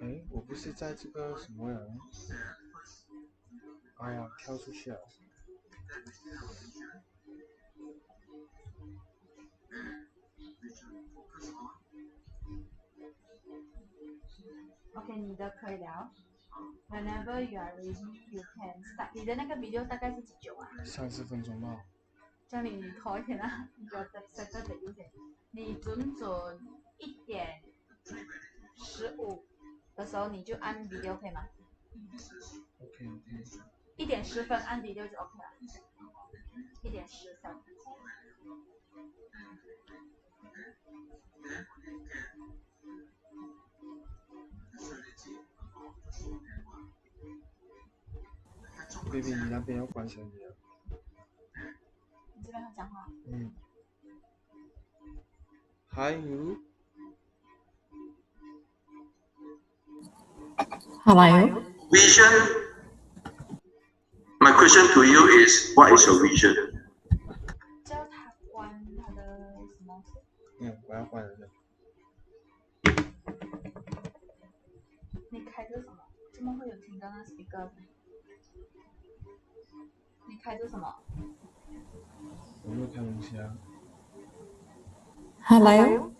哎，我不是在这个什么呀？哎呀，跳出去了。OK， 你的可以聊。Whenever you are ready, you can start。你的那个 video 大概是几久啊30分钟吧。叫你拖一点啊，你的 settle 的优先。你准1:15的时候你就按 video 可以吗 OK OK。1:10按 video 就 OK 了。1:10。baby， 你那边要关声音了。你这边会讲话。Hi Nhu。Hello. Vision. My question to you is, what is your vision? 叫他关他的什么？我要关人了。你开着什么？怎么会有听到那 speaker？ 你开着什么？我没有看东西啊。Hello.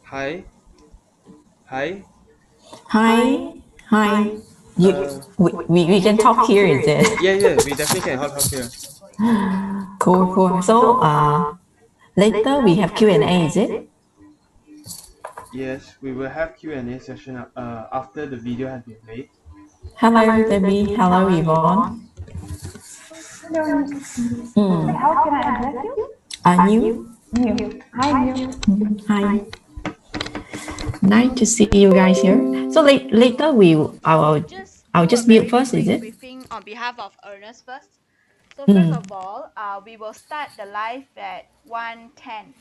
Hi。Hi。Hi. Hi. We can talk here, is it? Yeah, we definitely can talk here. Cool. So later we have Q&A, is it? Yes, we will have Q&A session after the video has been played. Hello, Debbie. Hello, Yvonne. Hello. How can I address you? Nhu. Nhu. Hi, Nhu. Hi. Nice to see you guys here. So later I'll just mute first, is it? Briefing on behalf of Ernest first. So first of all, we will start the live at 1:10.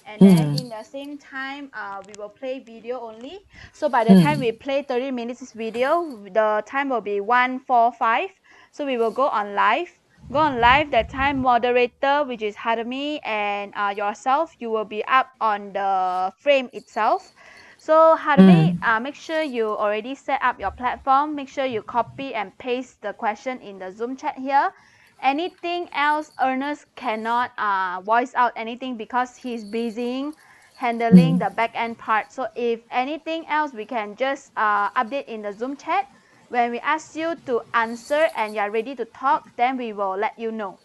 And then in the same time, we will play video only. So by the time we play 30 minutes video, the time will be 1:45. So we will go on live. That time moderator, which is Harami and yourself, you will be up on the frame itself. So Harami, make sure you already set up your platform. Make sure you copy and paste the question in the Zoom chat here. Anything else, Ernest cannot voice out anything because he's busy handling the back end part. So if anything else, we can just update in the Zoom chat. When we ask you to answer and you're ready to talk, then we will let you know.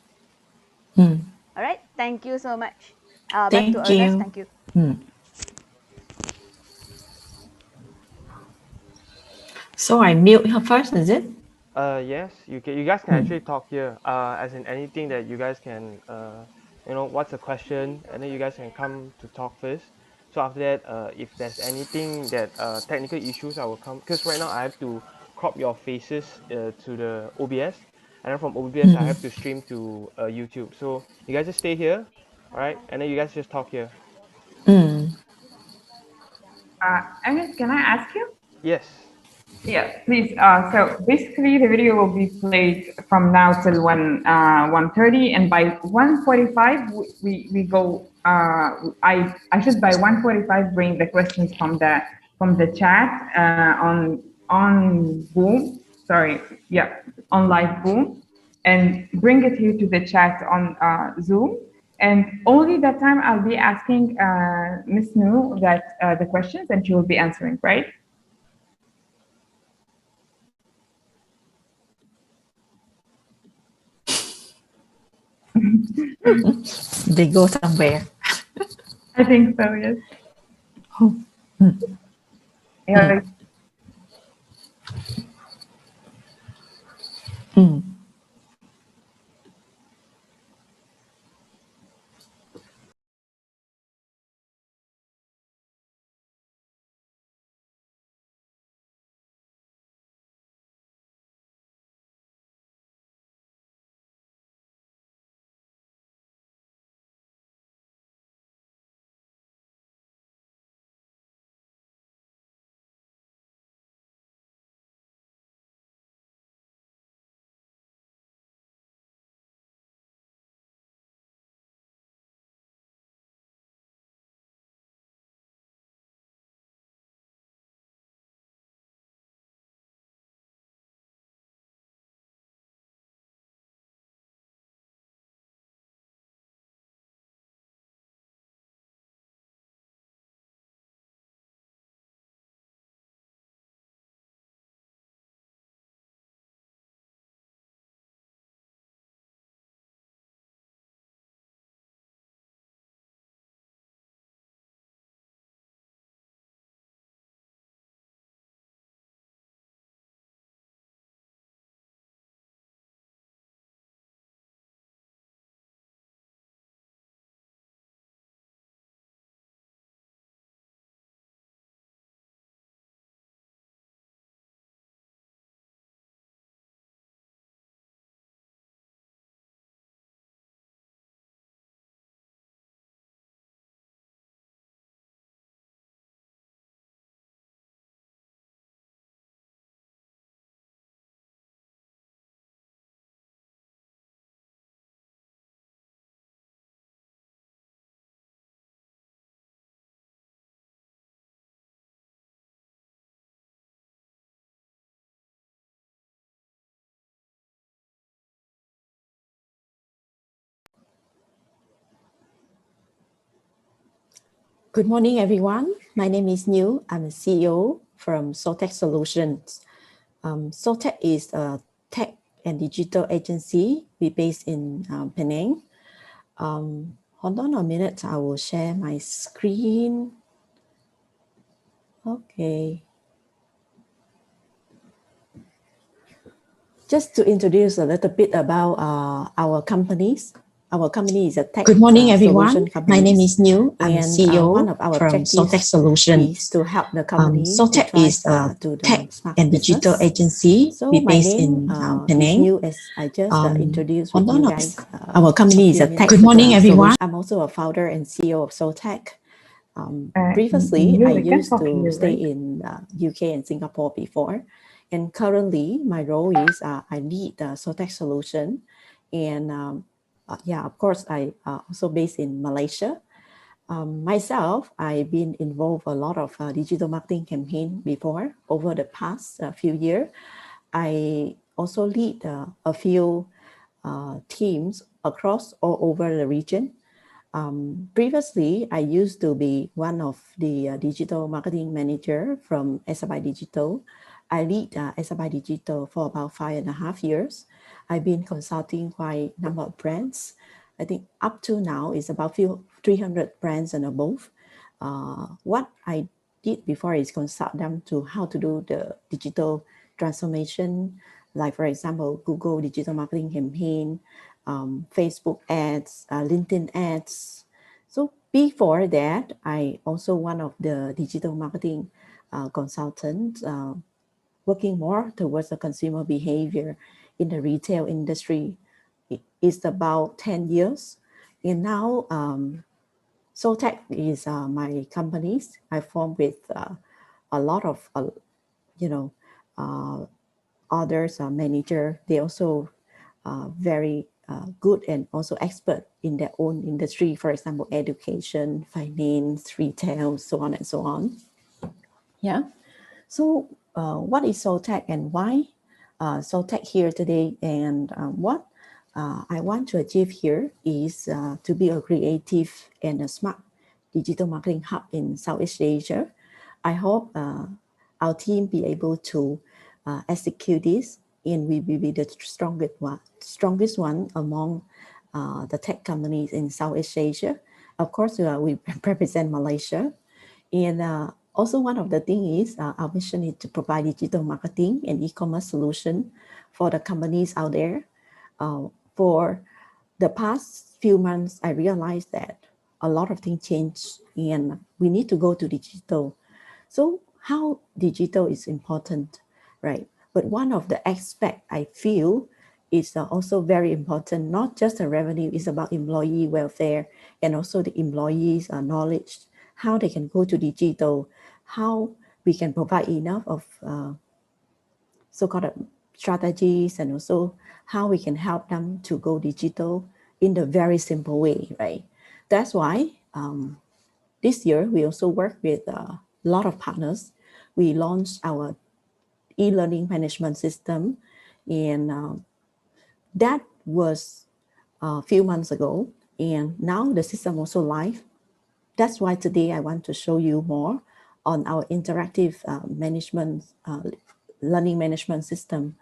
All right. Thank you so much. Back to Ernest. Thank you. So I mute her first, is it? Yes, you guys can actually talk here. As in anything that you guys can what's the question, and then you guys can come to talk first. So after that, if there's anything that technical issues, I will come because right now I have to crop your faces to the OBS, and then from OBS I have to stream to YouTube. So you guys just stay here, all right? And then you guys just talk here. Ernest, can I ask you? Yes. Yeah, please. So basically, the video will be played from now till 1:30, and by 1:45 we go. I should by 1:45 bring the questions from the chat on Boom. Sorry, yeah, on live Boom, and bring it here to the chat on Zoom. And only that time I'll be asking Miss Nhu that the questions, and she will be answering, right? They go somewhere. I think so, yes. Yeah. Good morning, everyone. My name is Nhu. I'm a CEO from Soltech Solutions. Soltech is a tech and digital agency. We're based in Penang. Hold on a minute. I will share my screen. Okay. Just to introduce a little bit about our companies. Our company is a tech Good morning, everyone. solution company. My name is Nhu. I'm And CEO one of our from Soltech objectives Solutions. is to help the company Soltech to is a to the tech smart and business. digital agency. So We're my based name in is Penang. Nhu, as I just introduced with Hold you on. guys. Our company is a tech. Good morning, everyone. I'm also a founder and CEO of Soltech. You Previously, I can used talk to here, stay right? in UK and Singapore before. And currently, my role is I lead the Soltech solution. And yeah, of course, I also based in Malaysia. Myself, I've been involved a lot of digital marketing campaign before over the past few years. I also lead a few teams across all over the region. Previously, I used to be one of the digital marketing manager from SFI Digital. I lead SFI Digital for about 5.5 years. I've been consulting quite a number of brands. I think up to now is about 300 brands and above. What I did before is consult them to how to do the digital transformation, like for example, Google digital marketing campaign, Facebook ads, LinkedIn ads. So before that, I also one of the digital marketing consultants working more towards the consumer behavior in the retail industry. It's about 10 years. And now Soltech is my companies. I formed with a lot of, others manager. They also very good and also expert in their own industry, for example, education, finance, retail, so on and so on. Yeah. So what is Soltech and why Soltech here today? And what I want to achieve here is to be a creative and a smart digital marketing hub in Southeast Asia. I hope our team be able to execute this, and we will be the strongest one among the tech companies in Southeast Asia. Of course, we represent Malaysia. And also one of the things is our mission is to provide digital marketing and e-commerce solution for the companies out there. For the past few months, I realized that a lot of things changed and we need to go to digital. So how digital is important, right? But one of the aspects I feel is also very important, not just the revenue, is about employee welfare and also the employees' knowledge, how they can go to digital, how we can provide enough of so-called strategies, and also how we can help them to go digital in the very simple way, right? That's why this year we also work with a lot of partners. We launched our e-learning management system, and that was a few months ago, and now the system also live. That's why today I want to show you more on our interactive learning management system.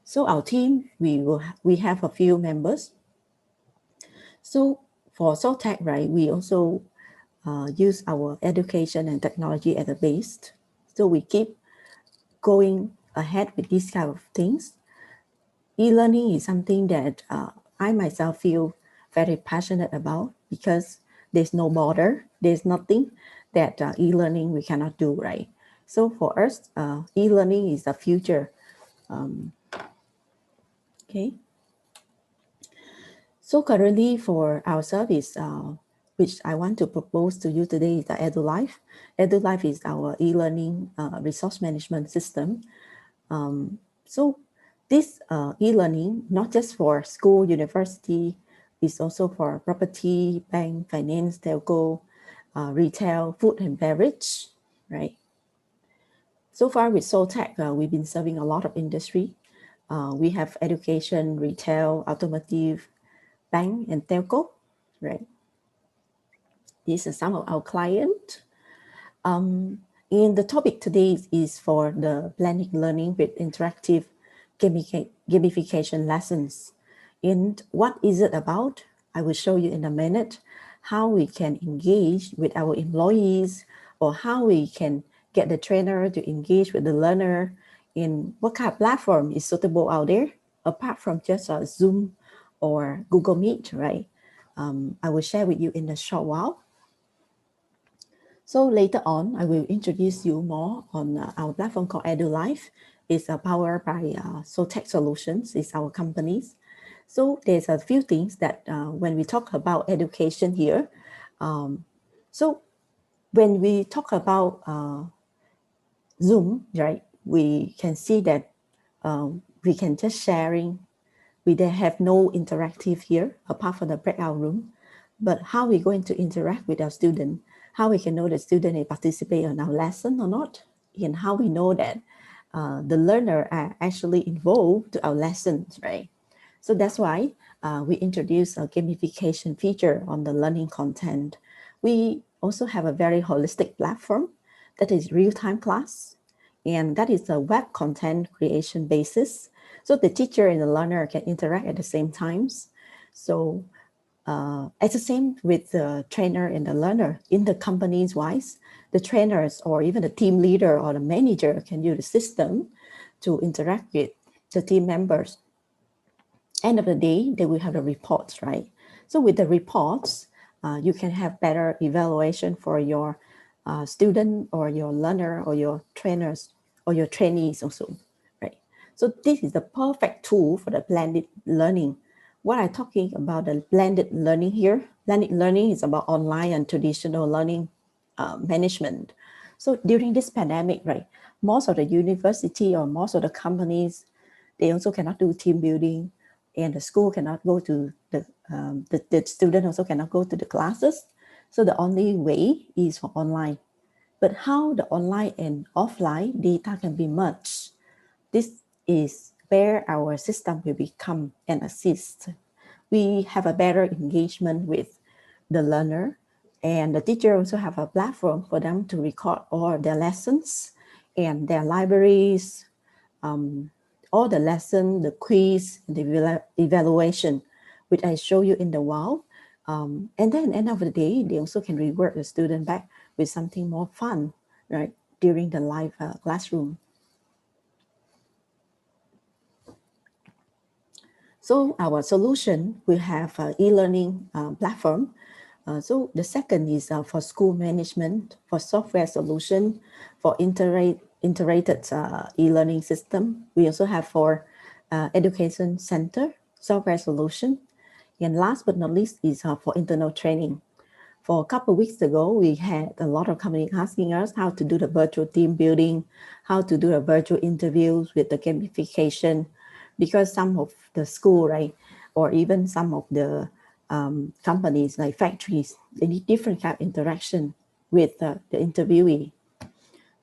So our team, we have a few members. So for Soltech, right, we also use our education and technology as a base. So we keep going ahead with these kind of things. E-learning is something that I myself feel very passionate about because there's no border, there's nothing that e-learning we cannot do, right? So for us, e-learning is the future. Okay. So currently for our service, which I want to propose to you today is the EduLife. EduLife is our e-learning resource management system. So this e-learning, not just for school, university, is also for property, bank, finance, telco, retail, food and beverage, right? So far with Soltech, we've been serving a lot of industry. We have education, retail, automotive, bank, and telco, right? These are some of our clients. And the topic today is for the blended learning with interactive gamification lessons. And what is it about? I will show you in a minute how we can engage with our employees, or how we can get the trainer to engage with the learner, in what kind of platform is suitable out there, apart from just Zoom or Google Meet, right? I will share with you in a short while. So later on, I will introduce you more on our platform called EduLife. It's powered by Soltech Solutions, it's our companies. So there's a few things that when we talk about education here, so when we talk about Zoom, right, we can see that we can just sharing. We have no interactive here apart from the breakout room. But how we're going to interact with our student, how we can know the student is participate on our lesson or not, and how we know that the learner are actually involved to our lessons, right? So that's why we introduced a gamification feature on the learning content. We also have a very holistic platform that is real-time class, and that is a web content creation basis. So the teacher and the learner can interact at the same times. So it's the same with the trainer and the learner. In the companies wise, the trainers or even the team leader or the manager can use the system to interact with the team members. End of the day, they will have the reports, right? So with the reports, you can have better evaluation for your student or your learner or your trainers or your trainees also, right? So this is the perfect tool for the blended learning. What I'm talking about the blended learning here, blended learning is about online and traditional learning management. So during this pandemic, right, most of the university or most of the companies, they also cannot do team building, and the school cannot go to the student also cannot go to the classes. So the only way is for online. But how the online and offline data can be merged, this is where our system will become an assist. We have a better engagement with the learner, and the teacher also have a platform for them to record all their lessons and their libraries, all the lesson, the quiz, the evaluation, which I show you in the while. And then end of the day, they also can reward the student back with something more fun, right, during the live classroom. So our solution, we have an e-learning platform. So the second is for school management, for software solution, for integrated e-learning system. We also have for education center, software solution. And last but not least is for internal training. For a couple of weeks ago, we had a lot of companies asking us how to do the virtual team building, how to do a virtual interviews with the gamification, because some of the school, right, or even some of the companies like factories, they need different kind of interaction with the interviewee.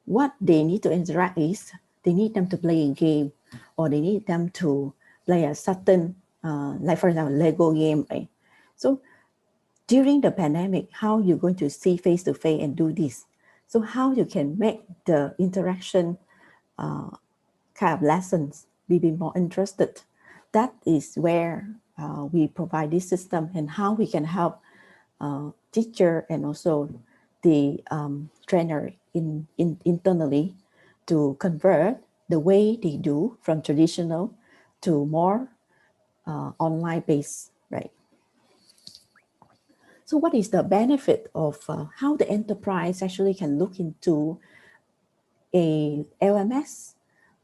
What they need to interact is they need them to play a game, or they need them to play a certain, like for example, Lego game, right? So during the pandemic, how you're going to see face-to-face and do this? So how you can make the interaction kind of lessons be more interested? That is where we provide this system, and how we can help teacher and also the trainer internally to convert the way they do from traditional to more online based, right? So what is the benefit of how the enterprise actually can look into a LMS?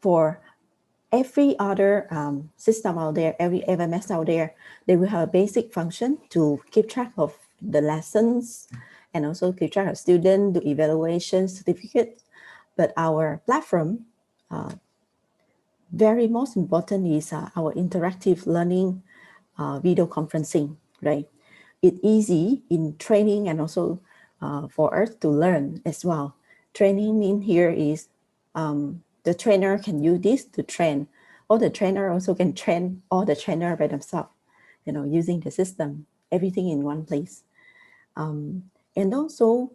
For every other system out there, every LMS out there, they will have a basic function to keep track of the lessons and also keep track of student, do evaluation, certificate. But our platform, very most important is our interactive learning video conferencing, right? It's easy in training and also for us to learn as well. Training mean here is the trainer can use this to train, or the trainer also can train all the trainer by themselves, using the system, everything in one place. And also,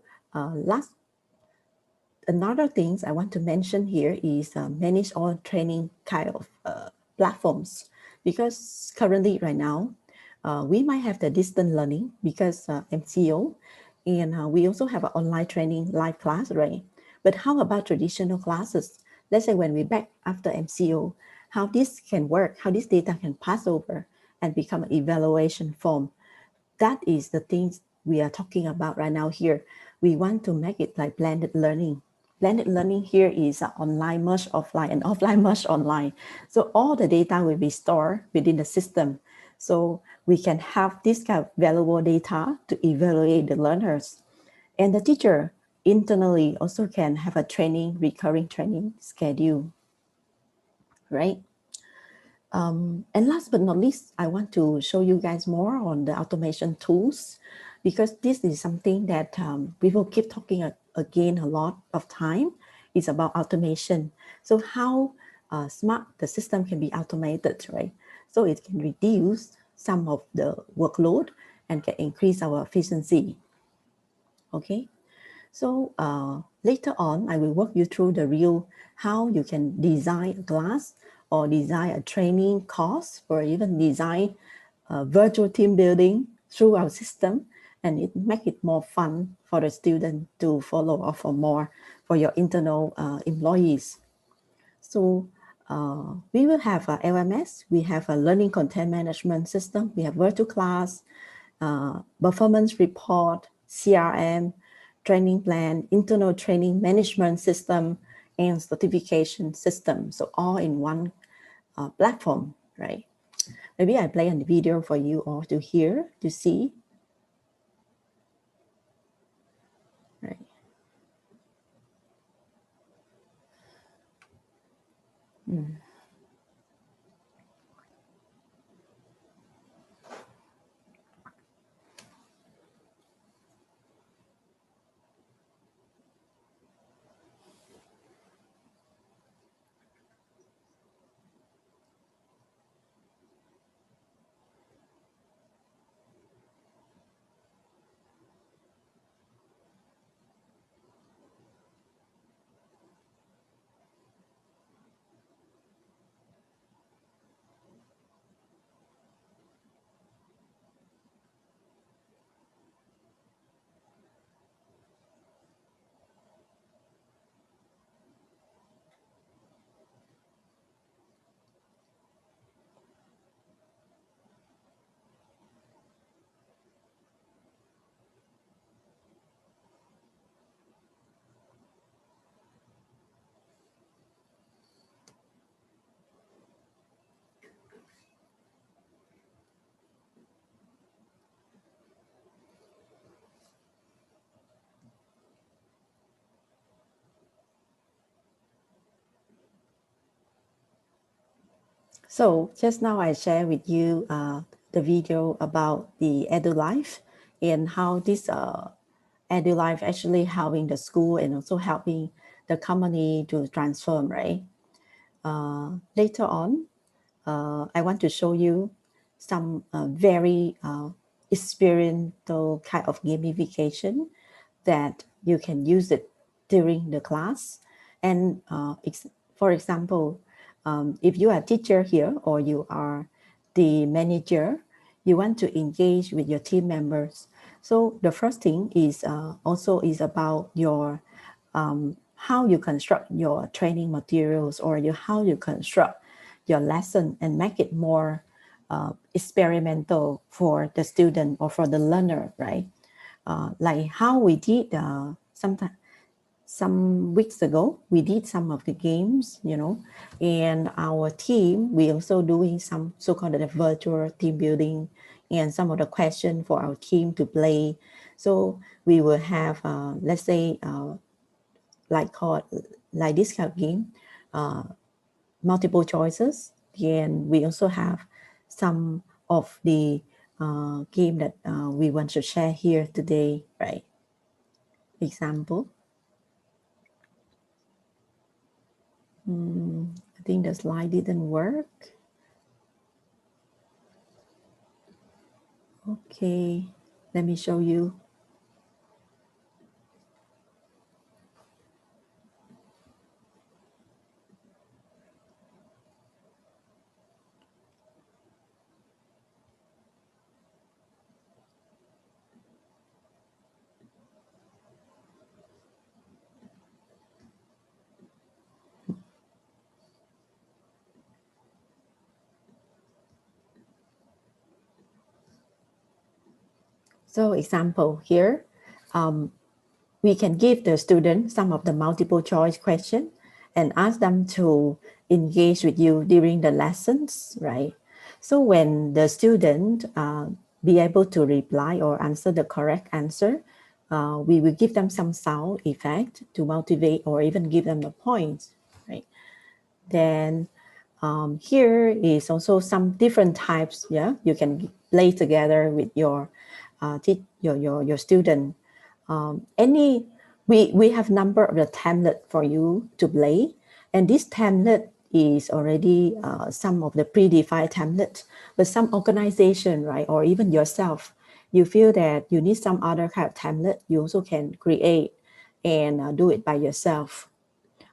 another things I want to mention here is manage all training kind of platforms, because currently right now, we might have the distant learning because MCO, and we also have an online training live class, right? But how about traditional classes? Let's say when we back after MCO, how this can work, how this data can pass over and become an evaluation form. That is the things we are talking about right now here. We want to make it like blended learning. Blended learning here is online merge offline and offline merge online. So all the data will be stored within the system. So we can have this kind of valuable data to evaluate the learners. And the teacher internally also can have a training, recurring training schedule, right? And last but not least, I want to show you guys more on the automation tools, because this is something that we will keep talking again a lot of time. It's about automation. So how smart the system can be automated, right? So it can reduce some of the workload and can increase our efficiency. Okay. So later on, I will walk you through the real how you can design a class or design a training course or even design virtual team building through our system, and it make it more fun for the student to follow or for more for your internal employees. So we will have a LMS, we have a learning content management system, we have virtual class, performance report, CRM, training plan, internal training management system, and certification system. So all in one platform, right? Maybe I play a video for you all to hear, to see, right? So just now I share with you the video about the EduLife and how this EduLife actually helping the school and also helping the company to transform, right? Later on, I want to show you some very experiential kind of gamification that you can use it during the class. And for example, if you are a teacher here or you are the manager, you want to engage with your team members. So the first thing is also is about your how you construct your training materials or how you construct your lesson and make it more experimental for the student or for the learner, right? Like how we did some weeks ago, we did some of the games, and our team, we also doing some so-called virtual team building and some of the question for our team to play. So we will have, let's say, like this kind of game, multiple choices. And we also have some of the game that we want to share here today, right? Example. I think the slide didn't work. Okay, let me show you. So example here, we can give the student some of the multiple choice question and ask them to engage with you during the lessons, right? So when the student be able to reply or answer the correct answer, we will give them some sound effect to motivate or even give them the points, right? Then here is also some different types. Yeah, you can play together with your your student. We have number of the template for you to play, and this template is already some of the predefined template. But some organization, right, or even yourself, you feel that you need some other kind of template, you also can create and do it by yourself.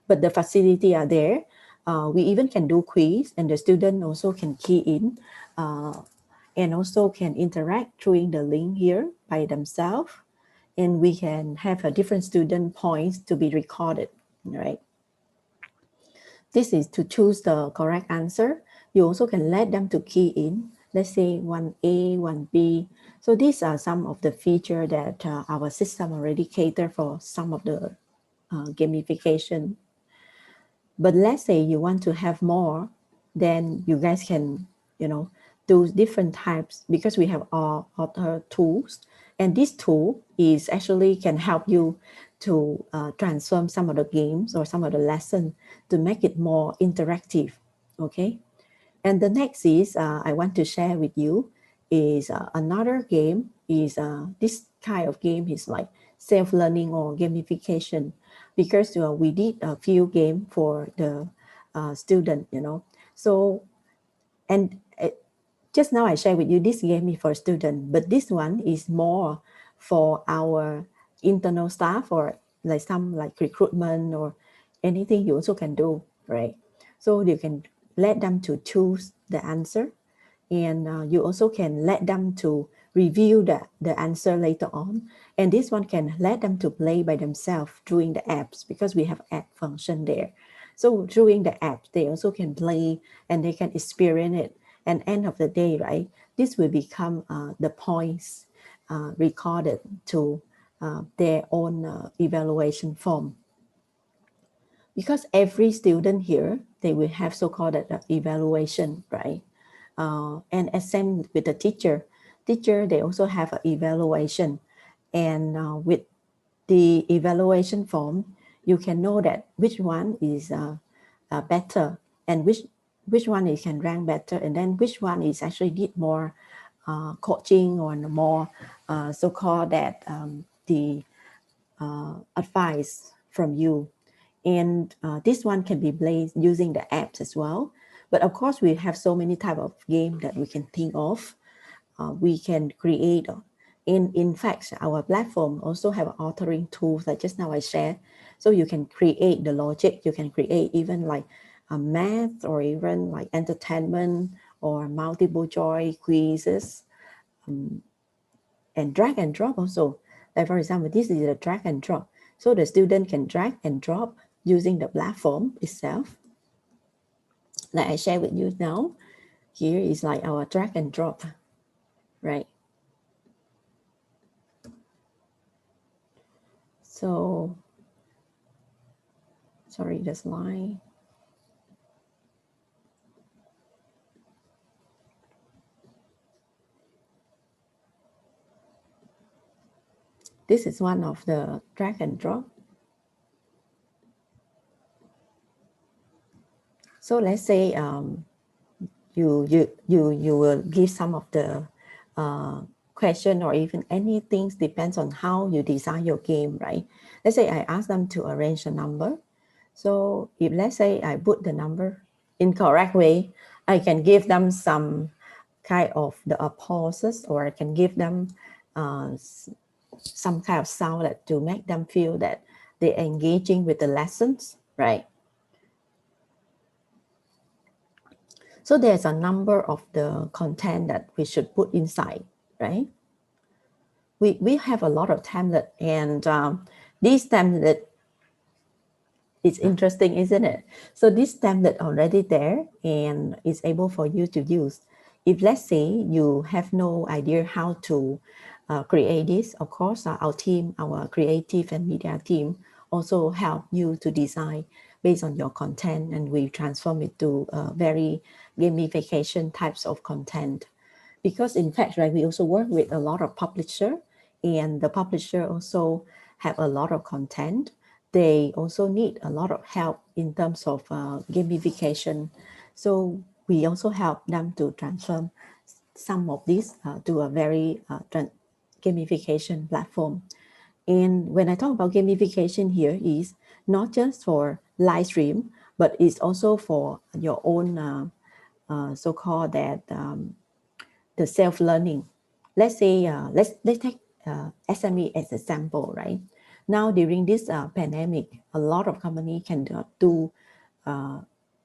But the facility are there. We even can do quiz, and the student also can key in and also can interact through the link here by themselves. And we can have a different student points to be recorded, right? This is to choose the correct answer. You also can let them to key in, let's say 1A, 1B. So these are some of the features that our system already cater for some of the gamification. But let's say you want to have more, then you guys can, do different types because we have all other tools. And this tool is actually can help you to transform some of the games or some of the lesson to make it more interactive. Okay. And the next is I want to share with you is another game is this kind of game is like self-learning or gamification because we did a few game for the student, So, and just now I share with you this game is for student, but this one is more for our internal staff or like some like recruitment or anything you also can do, right? So you can let them to choose the answer, and you also can let them to review the answer later on. And this one can let them to play by themselves during the apps because we have app function there. So during the app, they also can play and they can experience it. And end of the day, right, this will become the points recorded to their own evaluation form. Because every student here, they will have so-called evaluation, right? And as same with the teacher, they also have an evaluation. And with the evaluation form, you can know that which one is better and which one is can rank better, and then which one is actually need more coaching or more so-called that the advice from you. And this one can be played using the apps as well. But of course, we have so many type of game that we can think of. We can create. In fact, our platform also have authoring tools like just now I shared. So you can create the logic. You can create even like a math or even like entertainment or multiple choice quizzes, and drag and drop also. Like for example, this is a drag and drop. So the student can drag and drop using the platform itself. Like I share with you now, here is like our drag and drop, right? So, sorry, the slide. This is one of the drag and drop. So let's say you will give some of the question or even anything depends on how you design your game, right? Let's say I ask them to arrange a number. So if let's say I put the number in correct way, I can give them some kind of the pauses, or I can give them some kind of sound that to make them feel that they're engaging with the lessons, right? So there's a number of the content that we should put inside, right? We have a lot of template, and this template, it's interesting, isn't it? So this template already there and it's able for you to use. If let's say you have no idea how to create this. Of course, our team, our creative and media team also help you to design based on your content, and we transform it to very gamification types of content. Because in fact, right, we also work with a lot of publisher, and the publisher also have a lot of content. They also need a lot of help in terms of gamification. So we also help them to transform some of these to a very gamification platform. And when I talk about gamification here, is not just for live stream, but it's also for your own so-called that the self-learning. Let's say let's take SME as an example, right? Now during this pandemic, a lot of company can do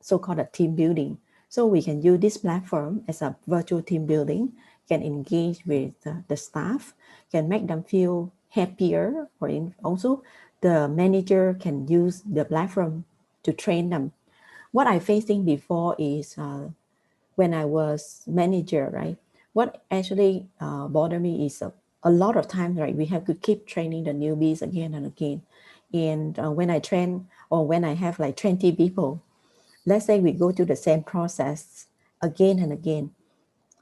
so-called a team building. So we can use this platform as a virtual team building, can engage with the staff, can make them feel happier, or also the manager can use the platform to train them. What I facing before is when I was manager, right? What actually bothered me is a lot of times, right? We have to keep training the newbies again and again. And when I train, or when I have like 20 people, let's say we go through the same process again and again.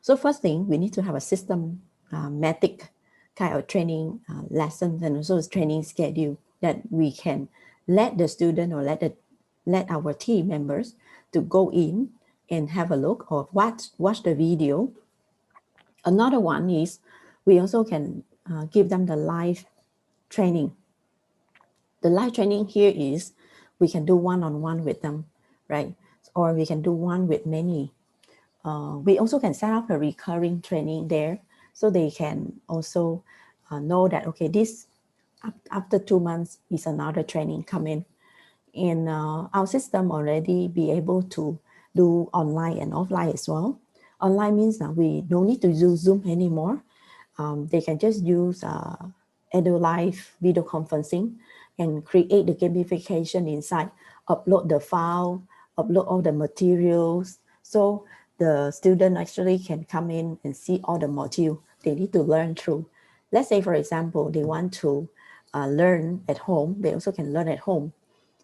So first thing, we need to have a systematic kind of training lessons, and also training schedule that we can let the student, or let our team members to go in and have a look, or watch the video. Another one is we also can give them the live training. The live training here is we can do one-on-one with them, right? Or we can do one with many. We also can set up a recurring training there, so they can also know that, okay, this after 2 months is another training coming. And our system already be able to do online and offline as well. Online means that we don't need to use Zoom anymore. They can just use EduLive video conferencing and create the gamification inside, upload the file, upload all the materials. So the student actually can come in and see all the module they need to learn through. Let's say, for example, they want to learn at home, they also can learn at home.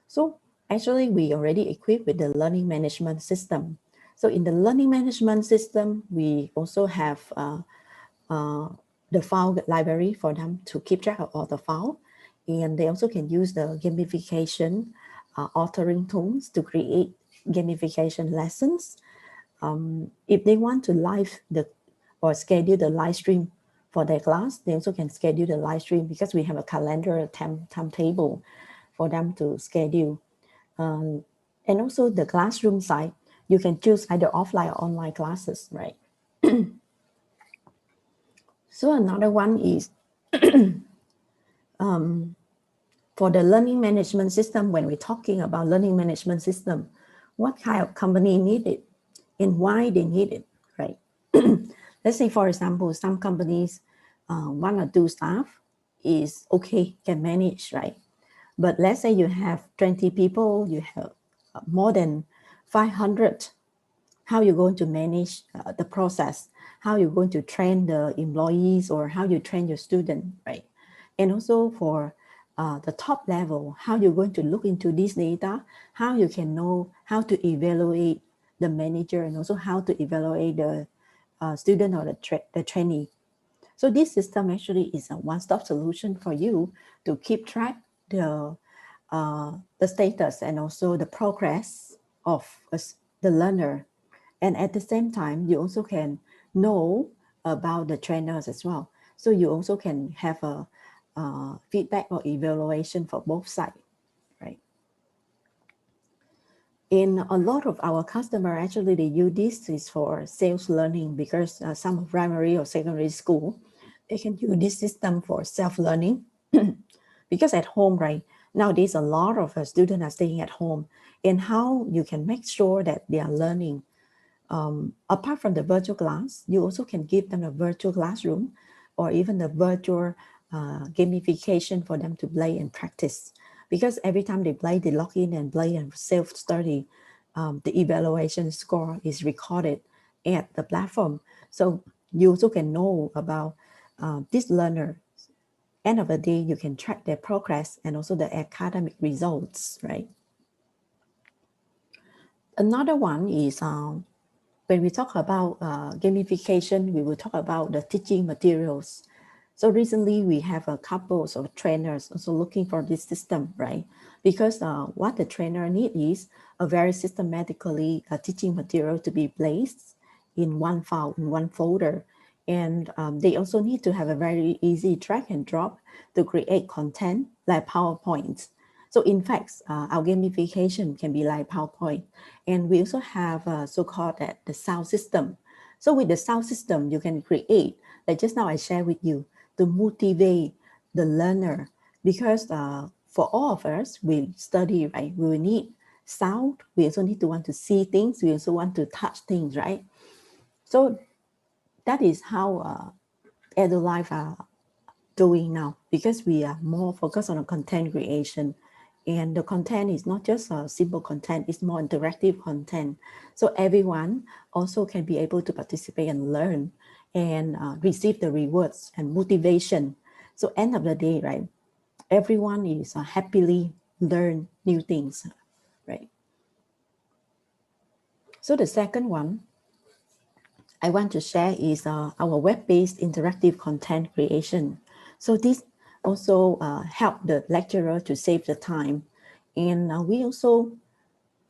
So actually, we already equipped with the learning management system. So in the learning management system, we also have the file library for them to keep track of all the file. And they also can use the gamification authoring tools to create gamification lessons. If they want to or schedule the live stream for their class, they also can schedule the live stream, because we have a calendar timetable for them to schedule. And also the classroom side, you can choose either offline or online classes, right? So another one is for the learning management system. When we're talking about learning management system, what kind of company need it and why they need it, right? Let's say, for example, some companies, 1 or 2 staff is okay, can manage, right? But let's say you have 20 people, you have more than 500. How you're going to manage the process? How you're going to train the employees, or how you train your student, right? And also for the top level, how you're going to look into this data, how you can know how to evaluate the manager, and also how to evaluate the student or the trainee. So this system actually is a one-stop solution for you to keep track the status and also the progress of the learner. And at the same time, you also can know about the trainers as well. So you also can have a feedback or evaluation for both sides, right? In a lot of our customer, actually, they use this is for self-learning, because some primary or secondary school, they can use this system for self-learning. Because at home, right, nowadays a lot of students are staying at home, and how you can make sure that they are learning. Apart from the virtual class, you also can give them a virtual classroom, or even the virtual gamification for them to play and practice. Because every time they play, they log in and play and self-study. The evaluation score is recorded at the platform. So you also can know about this learner, end of the day, you can track their progress and also the academic results, right? Another one is when we talk about gamification, we will talk about the teaching materials. So recently we have a couple of trainers also looking for this system, right? Because what the trainer need is a very systematically teaching material to be placed in one file, in one folder. And they also need to have a very easy drag and drop to create content like PowerPoint. So in fact, our gamification can be like PowerPoint. And we also have so-called the sound system. So with the sound system, you can create, like just now I share with you, to motivate the learner. Because for all of us, we study, right? We will need sound. We also need to want to see things. We also want to touch things, right? So that is how EduLife are doing now, because we are more focused on content creation. And the content is not just a simple content, it's more interactive content. So everyone also can be able to participate and learn and receive the rewards and motivation. So end of the day, right, everyone is happily learn new things, right? So the second one I want to share is our web-based interactive content creation. So this also help the lecturer to save the time. And we also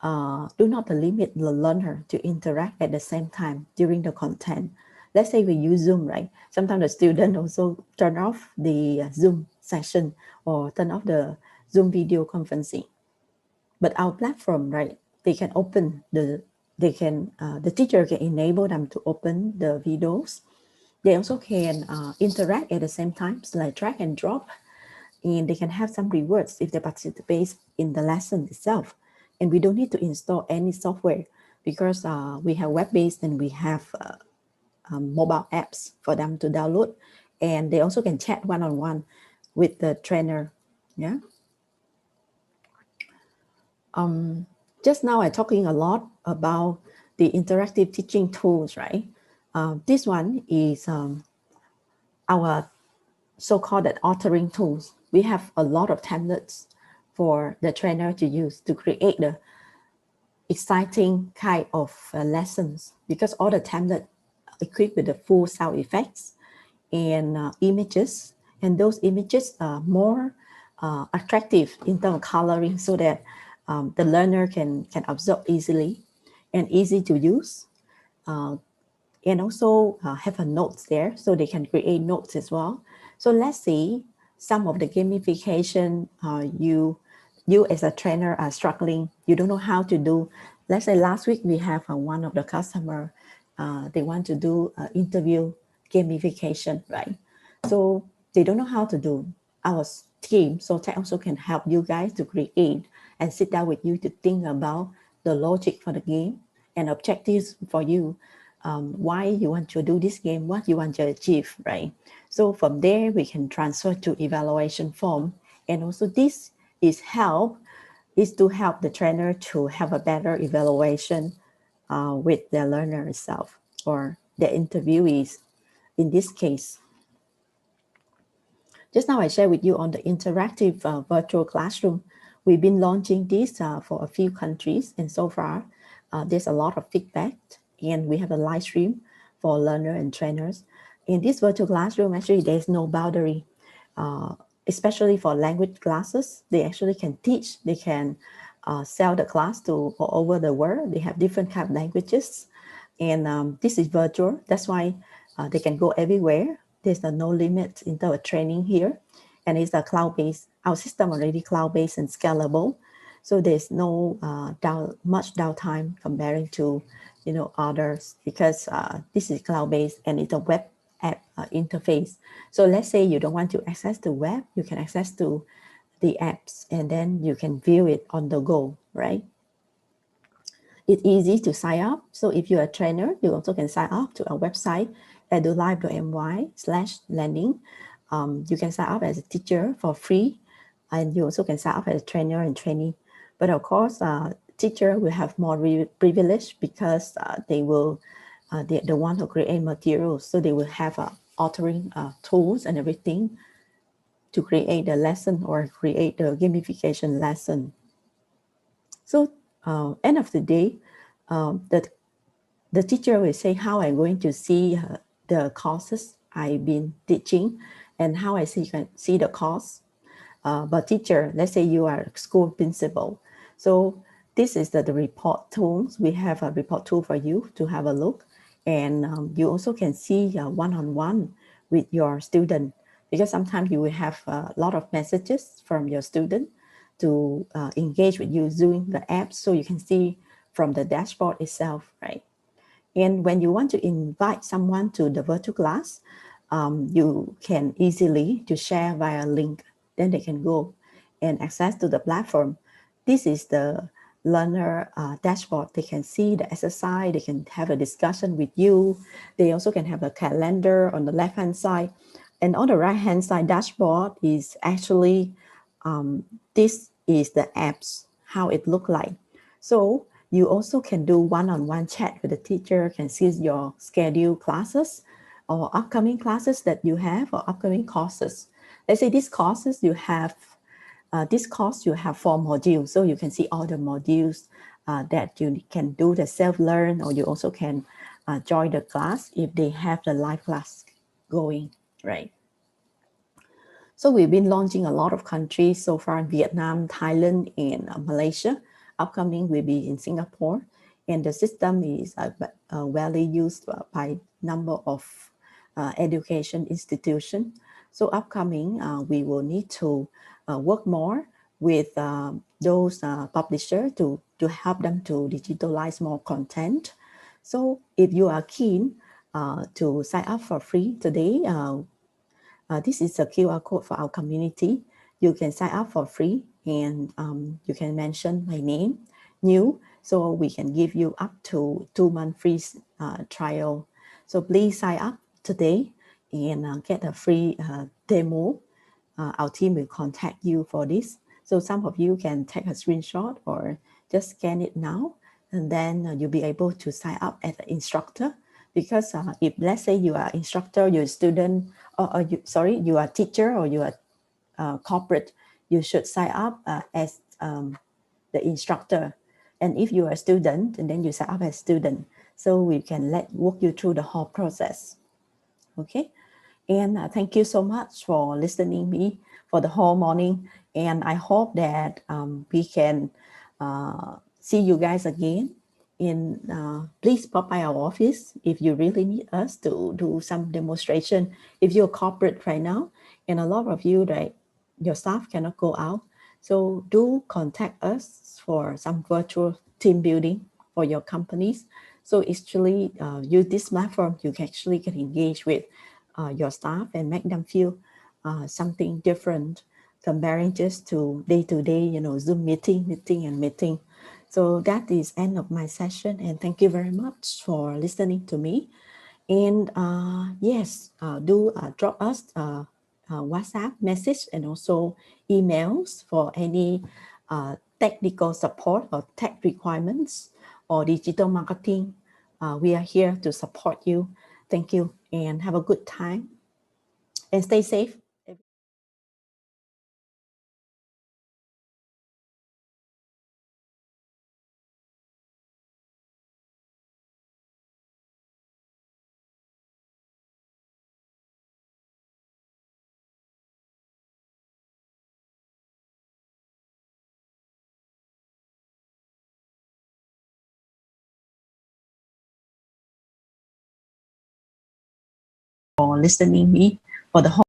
do not limit the learner to interact at the same time during the content. Let's say we use Zoom, right? Sometimes the student also turn off the Zoom session or turn off the Zoom video conferencing. But our platform, right, they can open the teacher can enable them to open the videos. They also can interact at the same time, so like drag and drop, and they can have some rewards if they participate in the lesson itself. And we don't need to install any software because we have web-based and we have mobile apps for them to download. And they also can chat one-on-one with the trainer. Yeah. Just now I'm talking a lot about the interactive teaching tools, right? This one is our so-called authoring tools. We have a lot of templates for the trainer to use to create the exciting kind of lessons, because all the templates equipped with the full sound effects and images, and those images are more attractive in terms of coloring, so that the learner can absorb easily and easy to use, and also have a notes there so they can create notes as well. So let's say some of the gamification you as a trainer are struggling, you don't know how to do. Let's say last week we have one of the customer, they want to do interview gamification, right? So they don't know how to do. Our team, Soltech, also can help you guys to create and sit down with you to think about the logic for the game and objectives for you. Why you want to do this game, what you want to achieve, right? So from there, we can transfer to evaluation form. And also this is to help the trainer to have a better evaluation with their learner itself or the interviewees in this case. Just now I shared with you on the interactive virtual classroom. We've been launching this for a few countries, and so far there's a lot of feedback, and we have a live stream for learners and trainers. In this virtual classroom, actually there's no boundary, especially for language classes. They actually can teach, they can sell the class to all over the world. They have different kind of languages, and this is virtual. That's why they can go everywhere. There's no limit in terms of training here, and it's a cloud-based. Our system already cloud-based and scalable, so there's no much downtime comparing to others, because this is cloud-based and it's a web app interface. So let's say you don't want to access the web, you can access to the apps, and then you can view it on the go, right? It's easy to sign up. So if you're a trainer, you also can sign up to our website, edulive.my/learning. You can sign up as a teacher for free, and you also can sign up as a trainer and trainee. But of course, teacher will have more privilege because they will, the one who create materials, so they will have authoring tools and everything to create a lesson or create a gamification lesson. So end of the day, the teacher will say how I'm going to see the courses I've been teaching and how I see the course. But teacher, let's say you are a school principal. So this is the report tools. We have a report tool for you to have a look. And you also can see one-on-one with your student, because sometimes you will have a lot of messages from your student to engage with you using the app, so you can see from the dashboard itself, right? And when you want to invite someone to the virtual class, you can easily to share via link, then they can go and access to the platform. This is the learner dashboard. They can see the exercise, they can have a discussion with you. They also can have a calendar on the left-hand side. And on the right-hand side dashboard is actually, this is the apps, how it look like. So you also can do one-on-one chat with the teacher, can see your scheduled classes or upcoming classes that you have or upcoming courses. Let's say these courses you have, this course you have 4 modules, so you can see all the modules that you can do the self-learn, or you also can join the class if they have the live class going, right? So we've been launching a lot of countries so far in Vietnam, Thailand, and Malaysia. Upcoming will be in Singapore. And the system is widely used by number of education institutions. So upcoming, we will need to work more with those publishers to help them to digitalize more content. So if you are keen to sign up for free today, this is a QR code for our community. You can sign up for free, and you can mention my name, Nhu, so we can give you up to 2-month free trial. So please sign up today and get a free demo. Our team will contact you for this. So some of you can take a screenshot or just scan it now, and then you'll be able to sign up as an instructor. Because if, let's say, you are instructor, you're a student, or you are teacher, or you are corporate, you should sign up as the instructor. And if you are a student, and then you sign up as student, so we can walk you through the whole process. Okay. And thank you so much for listening me for the whole morning. And I hope that we can see you guys again. Please pop by our office if you really need us to do some demonstration. If you're corporate right now, and a lot of you, that your staff cannot go out, so do contact us for some virtual team building for your companies. So actually use this platform, you can actually get engaged with your staff and make them feel something different, comparing just to day-to-day, Zoom meeting. So that is end of my session, and thank you very much for listening to me. And yes, do drop us WhatsApp message and also emails for any technical support or tech requirements or digital marketing. We are here to support you. Thank you, and have a good time and stay safe. For listening me for the whole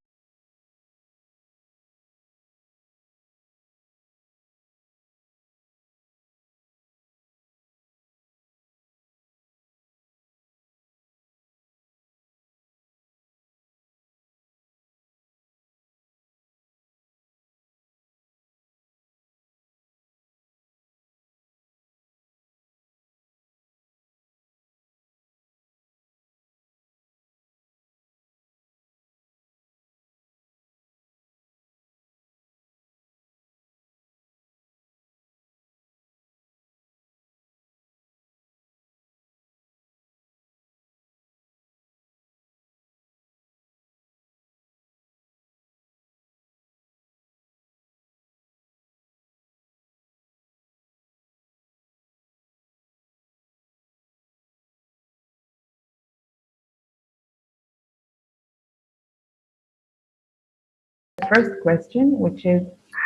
first question, which is,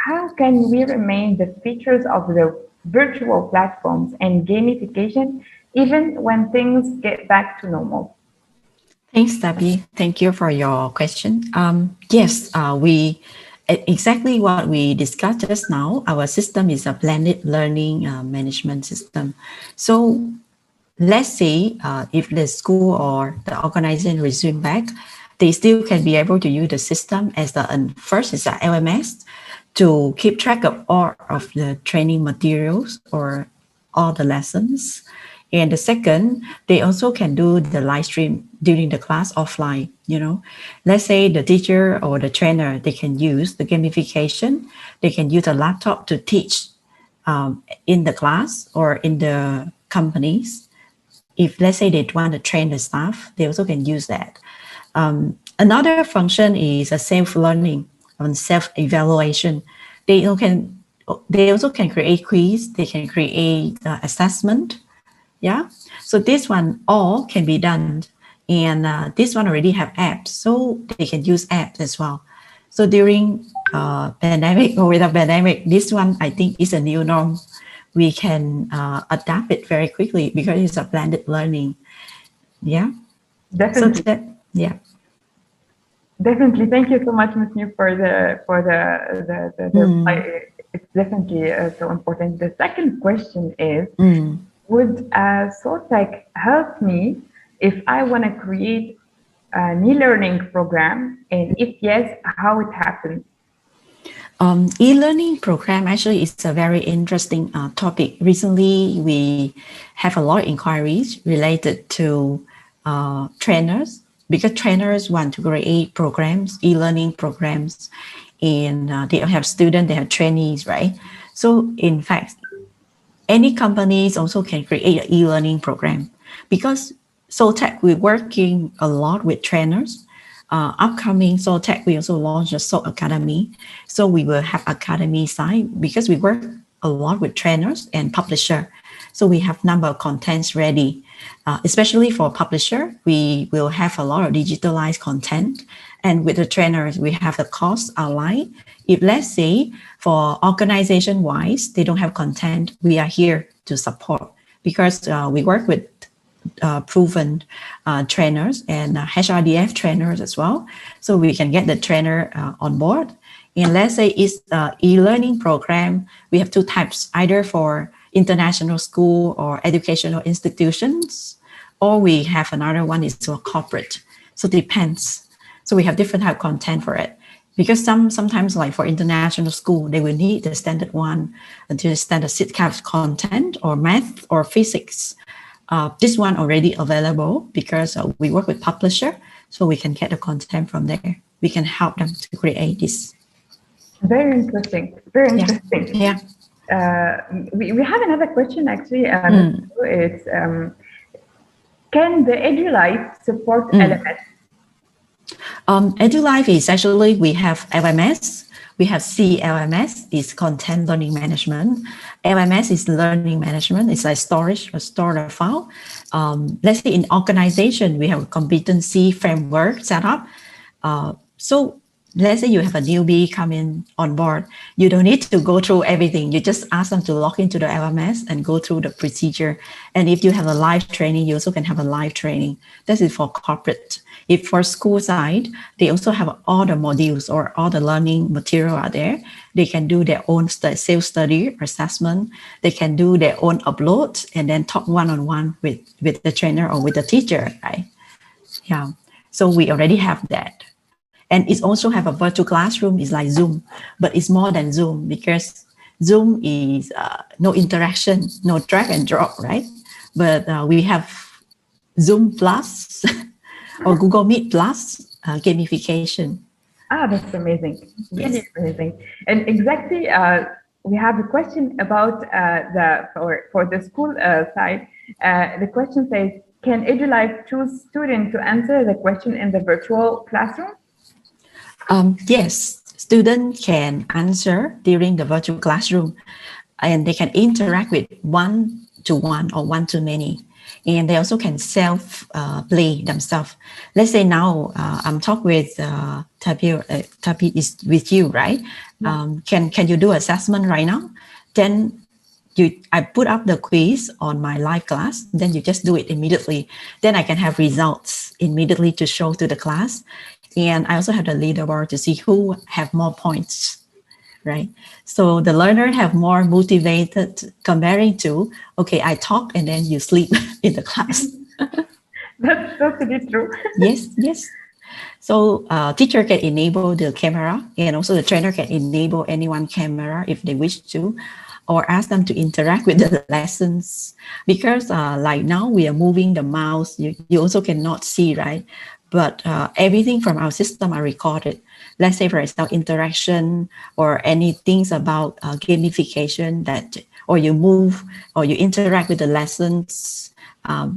how can we remain the features of the virtual platforms and gamification even when things get back to normal? Thanks, Debbie. Thank you for your question. Yes, exactly what we discussed just now. Our system is a blended learning management system. So let's say if the school or the organization resume back, they still can be able to use the system as first is the LMS to keep track of all of the training materials or all the lessons. And the second, they also can do the live stream during the class offline. Let's say the teacher or the trainer, they can use the gamification. They can use a laptop to teach in the class or in the companies. If let's say they want to train the staff, they also can use that. Another function is a self-learning and self-evaluation. They also can create quiz. They can create assessment. Yeah. So this one all can be done, and this one already have apps, so they can use apps as well. So during pandemic or without pandemic, this one I think is a new norm. We can adapt it very quickly because it's a blended learning. Yeah. Definitely. So yeah. Definitely. Thank you so much, Ms. New, for the reply. It's definitely so important. The second question is, would Soltech help me if I want to create an e-learning program? And if yes, how it happens? E-learning program actually is a very interesting topic. Recently, we have a lot of inquiries related to trainers, because trainers want to create programs, e-learning programs, and they have students, they have trainees, right? So in fact, any companies also can create an e-learning program, because Soltech, we're working a lot with trainers. Upcoming Soltech, we also launched a Sol Academy. So we will have academy side because we work a lot with trainers and publisher. So we have number of contents ready, especially for publisher. We will have a lot of digitalized content, and with the trainers, we have the cost outline. If let's say for organization wise, they don't have content, we are here to support, because we work with proven trainers and HRDF trainers as well. So we can get the trainer on board. And let's say it's an e-learning program, we have two types, either for international school or educational institutions, or we have another one is for corporate. So it depends. So we have different type of content for it. Because sometimes, like for international school, they will need the standard one, the standard SITCAP content or math or physics. This one already available because we work with publisher, so we can get the content from there. We can help them to create this. Very interesting. Very interesting. Yeah. We have another question actually. It's can the EduLife support LMS? EduLife is actually, we have LMS, we have CLMS, is content learning management. LMS is learning management. It's like storage or store the file. Let's say in organization, we have a competency framework set up. So let's say you have a newbie coming on board. You don't need to go through everything. You just ask them to log into the LMS and go through the procedure. And if you have a live training, you also can have a live training. This is for corporate. If for school side, they also have all the modules or all the learning material are there. They can do their own self-study assessment. They can do their own upload and then talk one-on-one with the trainer or with the teacher, right? Yeah. So we already have that. And it also have a virtual classroom. It's like Zoom, but it's more than Zoom, because Zoom is no interaction, no drag and drop, right? But we have Zoom Plus or Google Meet Plus gamification. That's amazing. Really amazing. And exactly, we have a question about for the school side. The question says, can EduLife choose student to answer the question in the virtual classroom? Yes, students can answer during the virtual classroom, and they can interact with one-to-one or one-to-many. and they also can self-play themselves. Let's say now I'm talking with Tapi is with you, right? Can you do assessment right now? Then I put up the quiz on my live class, then you just do it immediately. Then I can have results immediately to show to the class. And I also have the leaderboard to see who have more points, right? So the learner have more motivated comparing to, okay, I talk and then you sleep in the class. That's totally true. Yes. So teacher can enable the camera, and also the trainer can enable anyone camera if they wish to, or ask them to interact with the lessons. Because like now we are moving the mouse, you also cannot see, right? But everything from our system are recorded. Let's say, for example, interaction or any things about gamification that, or you move or you interact with the lessons,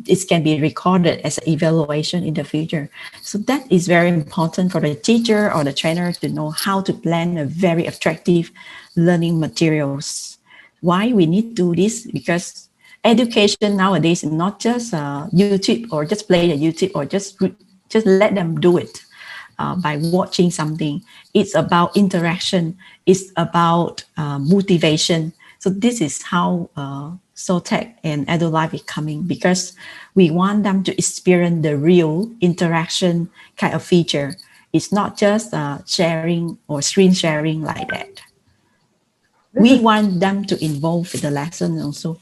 it can be recorded as an evaluation in the future. So that is very important for the teacher or the trainer to know how to plan a very attractive learning materials. Why we need to do this? Because education nowadays is not just YouTube or just play the YouTube or just let them do it by watching something. It's about interaction. It's about motivation. So this is how Soltech and EduLife is coming, because we want them to experience the real interaction kind of feature. It's not just sharing or screen sharing like that. We want them to involve with the lesson also.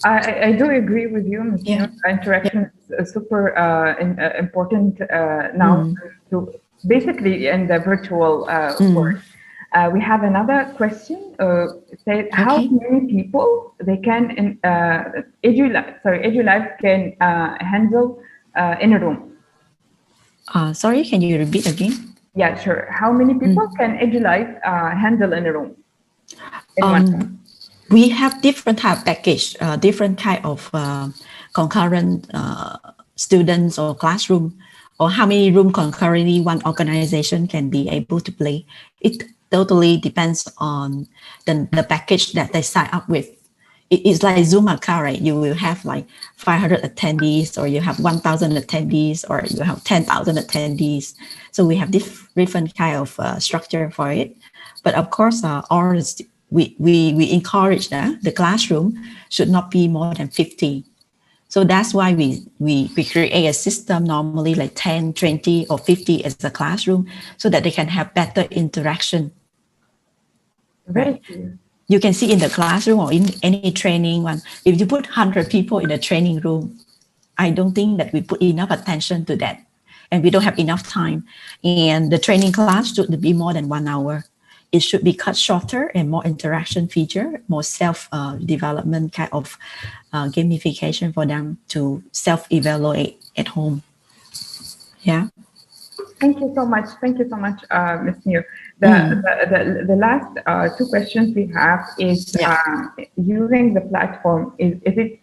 I do agree with you, Ms. Nhu. Interaction is super important now to basically in the virtual world. We have another question. Said how many people they can EduLife can handle in a room? Sorry, can you repeat again? Yeah, sure. How many people can EduLife handle in a room? We have different type of package, different kind of concurrent students or classroom, or how many room concurrently one organization can be able to play. It totally depends on the package that they sign up with. It's like Zoom account, right? You will have like 500 attendees, or you have 1,000 attendees, or you have 10,000 attendees. So we have different kind of structure for it. But of course, we encourage that the classroom should not be more than 50. So that's why we create a system normally like 10, 20, or 50 as a classroom, so that they can have better interaction. Right. You can see in the classroom or in any training one, if you put 100 people in a training room, I don't think that we put enough attention to that, and we don't have enough time. And the training class should be more than 1 hour. It should be cut shorter and more interaction feature, more self-development kind of gamification for them to self-evaluate at home. Yeah. Thank you so much. Thank you so much, Ms. Nhu. The last two questions we have is using the platform. Is it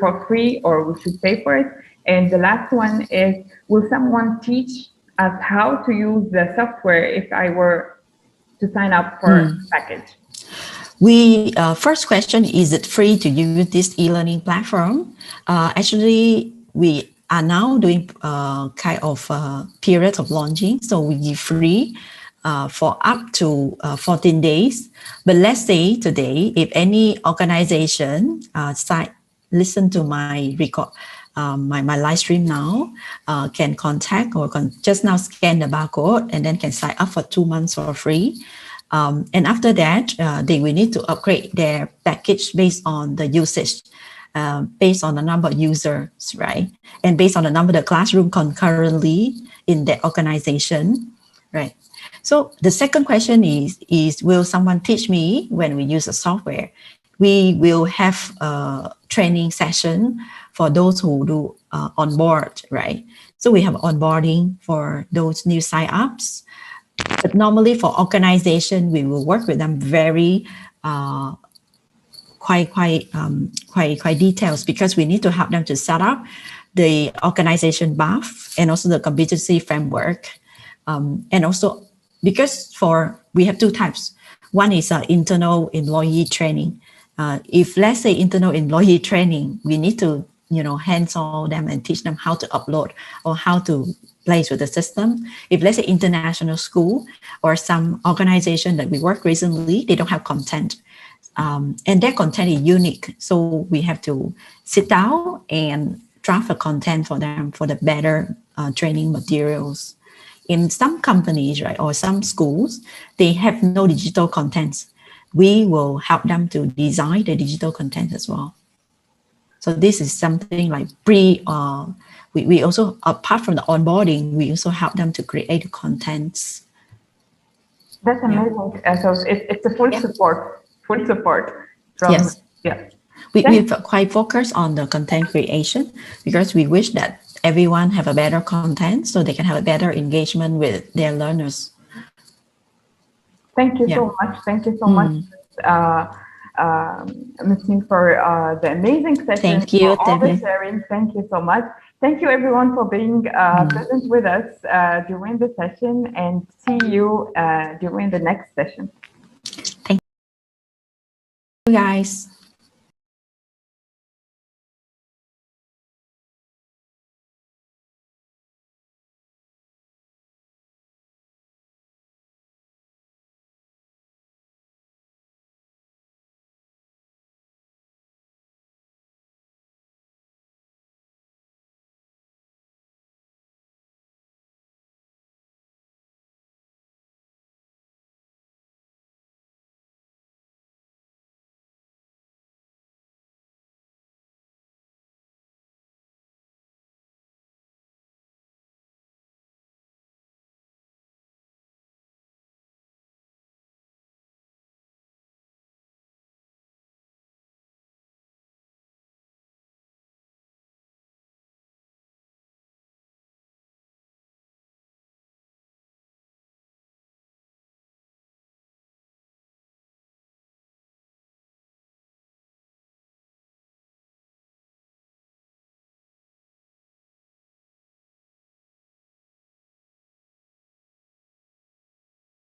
for free or we should pay for it? And the last one is, will someone teach us how to use the software if I were to sign up for a package? First question, is it free to use this e-learning platform? Actually, we are now doing kind of period of launching. So we give free for up to 14 days. But let's say today, if any organization listen to my record, my live stream now, can contact or just now scan the barcode and then can sign up for 2 months for free. And after that, they will need to upgrade their package based on the usage, based on the number of users, right? And based on the number of the classroom concurrently in the organization, right? So the second question is will someone teach me when we use the software? We will have a training session for those who do on board, right? So we have onboarding for those new sign-ups. But normally for organization, we will work with them very quite details, because we need to help them to set up the organization buff and also the competency framework. And also because we have two types. One is internal employee training. If let's say internal employee training, we need to hands-on them and teach them how to upload or how to place with the system. If let's say international school or some organization that we work recently, they don't have content. And their content is unique. So we have to sit down and draft a content for them for the better training materials. In some companies, right, or some schools, they have no digital contents. We will help them to design the digital content as well. So this is something like we also, apart from the onboarding, we also help them to create the contents. That's amazing. So it's a full support from, yes. We quite focus on the content creation because we wish that everyone have a better content so they can have a better engagement with their learners. Thank you so much. Thank you so much, Ms. Nhu, for the amazing session. Thank you, for all the sharing. Thank you so much. Thank you everyone for being present with us during the session, and see you during the next session. Thank you guys.